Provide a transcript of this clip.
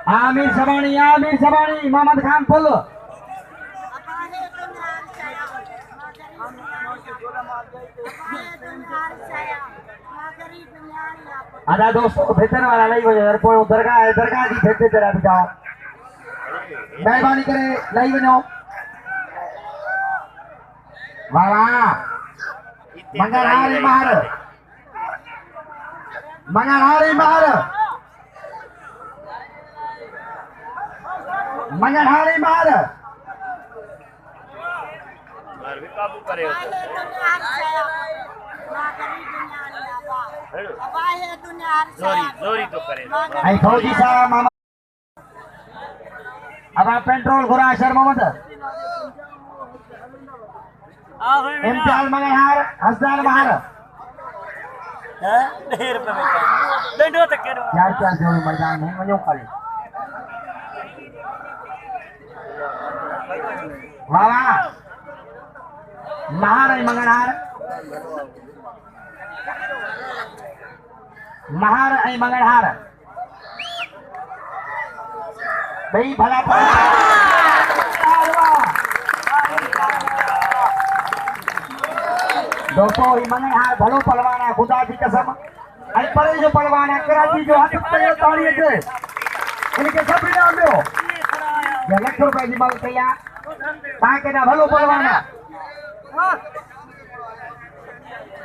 Aamir सबानी Mohammad Khan full आधा दोस्तों भीतर वाला नहीं वजह कोई दरगाह है दरगाह की भेजते चढ़ा जाओ मेहरबानी करे लाई वनो वाह मंगलहारी मार भी काबू करे जोरी तो करे आई फौजी साहब मामा अब आप पेट्रोल घुरा शर मोहम्मद इम्तियाज मंगलहार हसदार महार ढेर पे डंडो तक के चार जोड़ी मैदान में वजो खाली वाह महार मंगलहार भाई भला दोस्तों ये मंगलहार भलो पलवान है खुदा की कसम अरे परे जो पलवान है कराची जो हाथ पे ताड़ी है इनके सब इनाम दो ये ₹1 की मांग किया ताकि ना भलो पलवान है